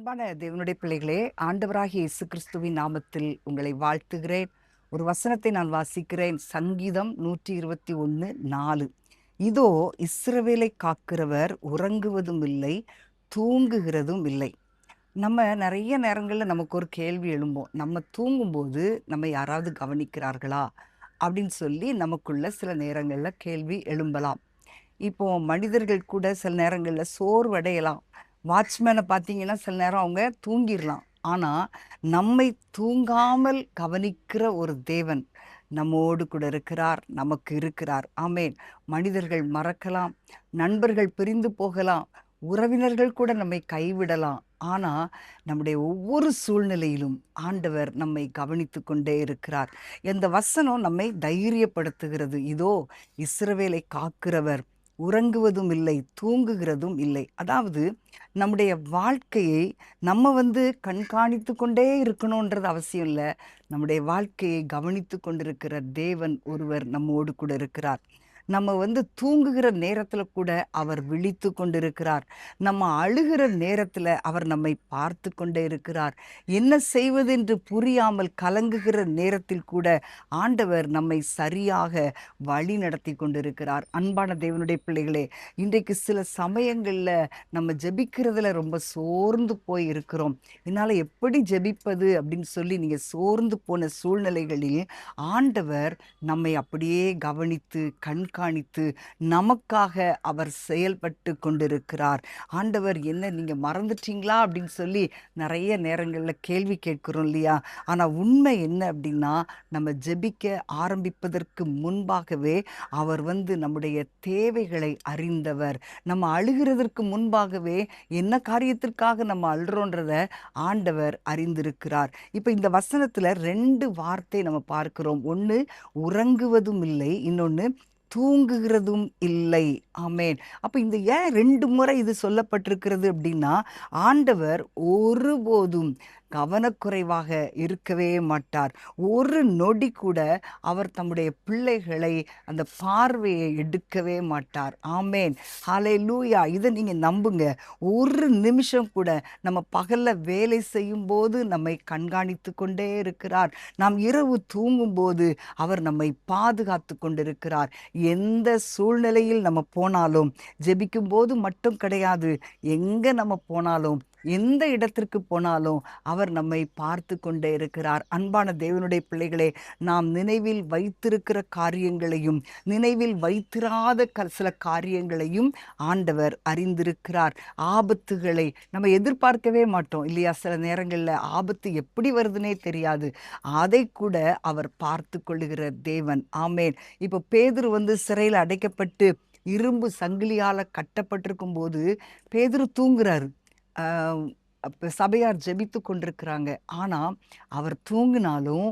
அன்பான தேவனுடைய பிள்ளைகளே, ஆண்டவராகிய இயேசு கிறிஸ்துவின் நாமத்தில் உங்களை வாழ்த்துகிறேன். ஒரு வசனத்தை நான் வாசிக்கிறேன். சங்கீதம் 121:4. இதோ இஸ்ரவேலை காக்கிறவர் உறங்குவதும் இல்லை, தூங்குகிறதும் இல்லை. நம்ம நிறைய நேரங்கள்ல நமக்கு ஒரு கேள்வி எழும்போம். நம்ம தூங்கும்போது நம்ம யாராவது கவனிக்கிறார்களா? அப்படின்னு சொல்லி நமக்குள்ள சில நேரங்கள்ல கேள்வி எழும்பலாம். இப்போ மனிதர்கள் கூட சில நேரங்கள்ல சோர்வடையலாம். வாட்ச்மேன பார்த்தீங்கன்னா, சில நேரம் அவங்க தூங்கிரலாம். ஆனா, நம்மை தூங்காமல் கவனிக்கிற ஒரு தேவன் நம்மோடு கூட இருக்கிறார், நமக்கு இருக்கிறார். ஆமென். மனிதர்கள் மறக்கலாம், நண்பர்கள் பிரிந்து போகலாம், உறவினர்கள் கூட நம்மை கைவிடலாம். ஆனா, நம்முடைய ஒவ்வொரு சூழ்நிலையிலும் ஆண்டவர் நம்மை கவனித்துக் கொண்டே இருக்கிறார். இந்த வசனம் நம்மை தைரியப்படுத்துகிறது. இதோ இஸ்ரவேலை காக்கிறவர் உறங்குவதும் இல்லை, தூங்குகிறதும் இல்லை. அதாவது நம்முடைய வாழ்க்கையை நம்ம கண்காணித்து கொண்டே இருக்கணுன்றது அவசியம் இல்ல. நம்முடைய வாழ்க்கையை கவனித்து கொண்டிருக்கிற தேவன் ஒருவர் நம்மோடு கூட இருக்கிறார். நம்ம தூங்குகிற நேரத்துல கூட அவர் விழித்து கொண்டிருக்கிறார். நம்ம அழுகிற நேரத்துல அவர் நம்மை பார்த்து கொண்டே இருக்கிறார். என்ன செய்வதென்று புரியாமல் கலங்குகிற நேரத்தில் கூட ஆண்டவர் நம்மை சரியாக வழி நடத்தி கொண்டிருக்கிறார். அன்பான தேவனுடைய பிள்ளைகளே, இன்றைக்கு சில சமயங்கள்ல நம்ம ஜெபிக்கிறதுல ரொம்ப சோர்ந்து போய் இருக்கிறோம். என்னால எப்படி ஜெபிப்பது அப்படின்னு சொல்லி நீங்க சோர்ந்து போன சூழ்நிலைகளில் ஆண்டவர் நம்மை அப்படியே கவனித்து கண்காணித்து நமக்காக அவர் செயல்பட்டு கொண்டிருக்கிறார். ஆண்டவர் என்ன நீங்க மறந்துட்டீங்களா அப்படின்னு சொல்லி நிறைய நேரங்கள்ல கேள்வி கேட்கிறோம் இல்லையா? ஆனா உண்மை என்ன அப்படின்னா, நம்ம ஜெபிக்க ஆரம்பிப்பதற்கு முன்பாகவே அவர் நம்முடைய தேவைகளை அறிந்தவர். நம்ம அழுகிறதற்கு முன்பாகவே என்ன காரியத்திற்காக நம்ம அழுறோன்றத ஆண்டவர் அறிந்திருக்கிறார். இப்ப இந்த வசனத்துல 2 வார்த்தை நம்ம பார்க்கிறோம். ஒண்ணு உறங்குவதும் இல்லை, இன்னொன்னு தூங்குகிறதும் இல்லை. ஆமென். அப்ப இந்த ஏன் 2 முறை இது சொல்லப்பட்டிருக்கிறது அப்படின்னா, ஆண்டவர் ஒருபோதும் கவனக்குறைவாக இருக்கவே மாட்டார். ஒரு நொடி கூட அவர் தம்முடைய பிள்ளைகளை அந்த பார்வையை எடுக்கவே மாட்டார். ஆமென். ஹல்லேலூயா. இத நீங்க நம்புங்க. ஒரு நிமிஷம் கூட நம்ம பகல்ல வேலை செய்யும்போது நம்மை கண்காணித்து கொண்டே இருக்கிறார். நாம் இரவு தூங்கும்போது அவர் நம்மை பாதுகாத்து கொண்டிருக்கிறார். எந்த சூழ்நிலையில் நம்ம போனாலும், ஜெபிக்கும்போது மட்டும் கிடையாது, எங்க நம்ம போனாலும், எந்த இடத்திற்கு போனாலும் அவர் நம்மை பார்த்து கொண்டே இருக்கிறார். அன்பான தேவனுடைய பிள்ளைகளே, நாம் நினைவில் வைத்திருக்கிற காரியங்களையும் நினைவில் வைத்திராத சில காரியங்களையும் ஆண்டவர் அறிந்திருக்கிறார். ஆபத்துகளை நம்ம எதிர்பார்க்கவே மாட்டோம் இல்லையா? சில நேரங்கள்ல ஆபத்து எப்படி வருதுன்னே தெரியாது. அதை கூட அவர் பார்த்து கொள்ளுகிற தேவன். ஆமென். இப்போ பேதுரு சிறையில் அடைக்கப்பட்டு இரும்பு சங்கிலியால கட்டப்பட்டிருக்கும் போது பேதுரு தூங்குறாரு. ஆஹ் அப்ப சபையார் ஜெபித்து கொண்டிருக்கிறாங்க. ஆனா அவர் தூங்கினாலும்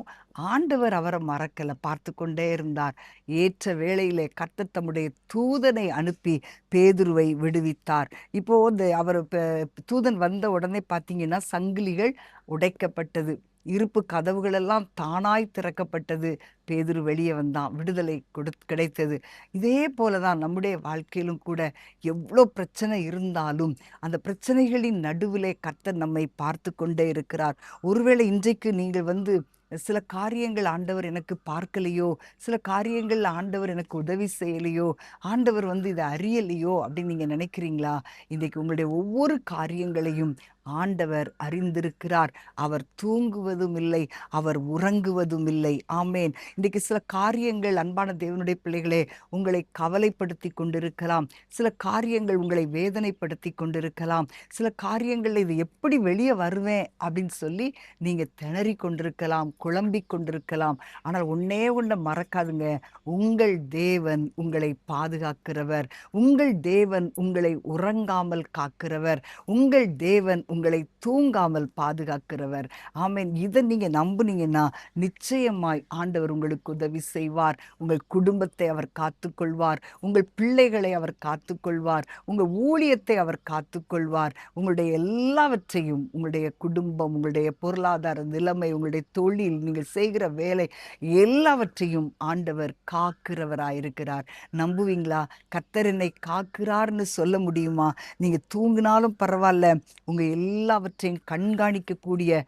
ஆண்டவர் அவரை மறக்கல, பார்த்து கொண்டே இருந்தார். ஏற்ற வேளையிலே கர்த்தர் தம்முடைய தூதனை அனுப்பி பேதுருவை விடுவித்தார். இப்போ அவர் தூதன் வந்த உடனே பார்த்தீங்கன்னா சங்கிலிகள் உடைக்கப்பட்டது, இருப்பு கதவுகள் எல்லாம் தானாய் திறக்கப்பட்டது. பேதுரு வெளியே வந்தான், விடுதலை கிடைத்தது. இதே போலதான் நம்முடைய வாழ்க்கையிலும் கூட எவ்வளோ பிரச்சனை இருந்தாலும் அந்த பிரச்சனைகளின் நடுவிலே கர்த்தர் நம்மை பார்த்து கொண்டே இருக்கிறார். ஒருவேளை இன்றைக்கு நீங்கள் சில காரியங்கள் ஆண்டவர் எனக்கு பார்க்கலையோ, சில காரியங்கள் ஆண்டவர் எனக்கு உதவி செய்யலையோ, ஆண்டவர் இதை அறியலையோ அப்படின்னு நீங்க நினைக்கிறீங்களா? இன்றைக்கு உங்களுடைய ஒவ்வொரு காரியங்களையும் ஆண்டவர் அறிந்திருக்கிறார். அவர் தூங்குவதும் இல்லை, அவர் உறங்குவதும் இல்லை. ஆமேன். இன்றைக்கு சில காரியங்கள் அன்பான தேவனுடைய பிள்ளைகளே உங்களை கவலைப்படுத்தி கொண்டிருக்கலாம். சில காரியங்கள் உங்களை வேதனைப்படுத்தி கொண்டிருக்கலாம். சில காரியங்கள் இது எப்படி வெளியே வருவேன் அப்படின்னு சொல்லி நீங்க திணறி கொண்டிருக்கலாம், குழம்பிக் கொண்டிருக்கலாம். ஆனால் ஒன்னே ஒன்றை மறக்காதுங்க, உங்கள் தேவன் உங்களை பாதுகாக்கிறவர். உங்கள் தேவன் உங்களை உறங்காமல் காக்கிறவர். உங்கள் தேவன் உங்களை தூங்காமல் பாதுகாக்கிறவர். ஆமென். இதை நீங்க நம்புனீங்கன்னா நிச்சயமாய் ஆண்டவர் உங்களுக்கு உதவி செய்வார். உங்கள் குடும்பத்தை அவர் காத்துக்கொள்வார், உங்கள் பிள்ளைகளை அவர் காத்துக்கொள்வார், உங்கள் ஊழியத்தை அவர் காத்துக்கொள்வார். உங்களுடைய எல்லாவற்றையும், உங்களுடைய குடும்பம், உங்களுடைய பொருளாதார நிலைமை, உங்களுடைய தொழில், நீங்கள் செய்கிற வேலை எல்லாவற்றையும் ஆண்டவர் காக்கிறவராயிருக்கிறார். நம்புவீங்களா? கர்த்தர் என்னை காக்கிறார்னு சொல்ல முடியுமா? நீங்க தூங்கினாலும் பரவாயில்ல, உங்க எல்லாவற்றையும் கண்காணிக்கக்கூடிய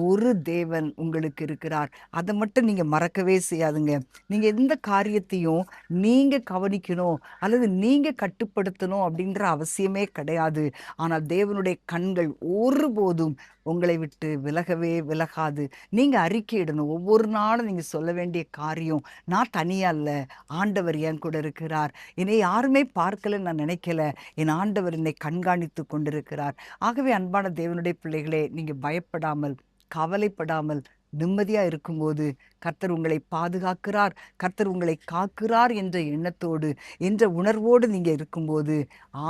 ஒரு தேவன் உங்களுக்கு இருக்கிறார். அதை மட்டும் நீங்க மறக்கவே செய்யாதுங்க. நீங்க எந்த காரியத்தையும் நீங்க கவனிக்கணும் அல்லது நீங்க கட்டுப்படுத்தணும் அப்படின்ற அவசியமே கிடையாது. ஆனால் தேவனுடைய கண்கள் ஒருபோதும் உங்களை விட்டு விலகவே விலகாது. நீங்க அறிக்கையிடணும். ஒவ்வொரு நாளும் நீங்க சொல்ல வேண்டிய காரியம், நான் தனியா இல்ல, ஆண்டவர் என் கூட இருக்கிறார். என்னை யாருமே பார்க்கலன்னு நான் நினைக்கல, என் ஆண்டவர் என்னை கண்காணித்து கொண்டிருக்கிறார். ஆகவே அன்பான தேவனுடைய பிள்ளைகளே, நீங்க பயப்படாமல், கவலைப்படாமல், நிம்மதியா இருக்கும்போது கர்த்தர் உங்களை பாதுகாக்கிறார், கர்த்தர் உங்களை காக்கிறார் என்ற எண்ணத்தோடு, என்ற உணர்வோடு நீங்க இருக்கும்போது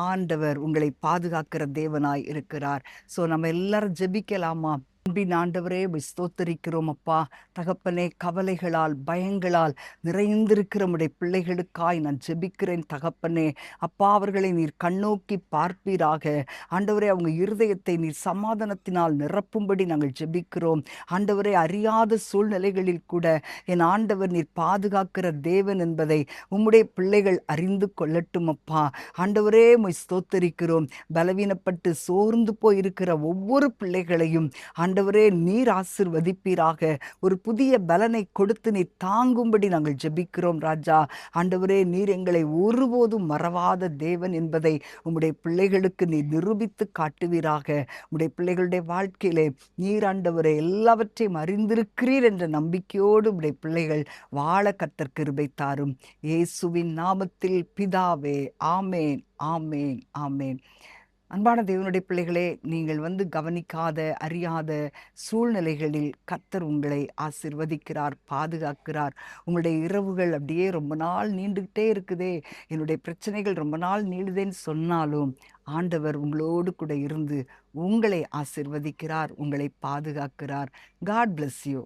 ஆண்டவர் உங்களை பாதுகாக்கிற தேவனாய் இருக்கிறார். ஸோ நம்ம எல்லாரும் ஜெபிக்கலாமா? அன்பின் ஆண்டவரே, உம்மை ஸ்தோத்தரிக்கிறோம் அப்பா. தகப்பனே, கவலைகளால் பயங்களால் நிறைந்திருக்கிற உம்முடைய பிள்ளைகளுக்காய் நான் ஜெபிக்கிறேன் தகப்பனே. அப்பா, அவர்களை நீர் கண்ணோக்கி பார்ப்பீராக. ஆண்டவரே, அவங்க இருதயத்தை நீர் சமாதானத்தினால் நிரப்பும்படி நாங்கள் ஜெபிக்கிறோம். ஆண்டவரே, அறியாத சூழ்நிலைகளில் கூட என் ஆண்டவர் நீர் பாதுகாக்கிற தேவன் என்பதை உம்முடைய பிள்ளைகள் அறிந்து கொள்ளட்டும் அப்பா. ஆண்டவரே, உம்மை ஸ்தோத்தரிக்கிறோம். பலவீனப்பட்டு சோர்ந்து போயிருக்கிற ஒவ்வொரு பிள்ளைகளையும் ஆண்டவரே நீர் ஆசீர்வதிப்பீராக. ஒரு புதிய பலனை கொடுத்து நீர் தாங்கும்படி நாங்கள் ஜெபிக்கிறோம் ராஜா. ஆண்டவரே, நீர் எங்களை ஒருபோதும் மறவாத தேவன் என்பதை உம்முடைய பிள்ளைகளுக்கு நீர் நிரூபித்து காட்டுவீராக. உம்முடைய பிள்ளைகளுடைய வாழ்க்கையிலே நீர் ஆண்டவரே எல்லாவற்றையும் அறிந்திருக்கிறீர் என்ற நம்பிக்கையோடு உம்முடைய பிள்ளைகள் வாழ கர்த்தர் கிருபை தாரும். இயேசுவின் நாமத்தில் பிதாவே, ஆமேன், ஆமேன், ஆமேன். அன்பான தேவனுடைய பிள்ளைகளே, நீங்கள் கவனிக்காத அறியாத சூழ்நிலைகளில் கர்த்தர் உங்களை ஆசீர்வதிக்கிறார், பாதுகாக்கிறார். உங்களுடைய இரவுகள் அப்படியே ரொம்ப நாள் நீண்டுகிட்டே இருக்குதே, என்னுடைய பிரச்சனைகள் ரொம்ப நாள் நீளுதேன்னு சொன்னாலும் ஆண்டவர் உங்களோடு கூட இருந்து உங்களை ஆசீர்வதிக்கிறார், உங்களை பாதுகாக்கிறார். God bless you.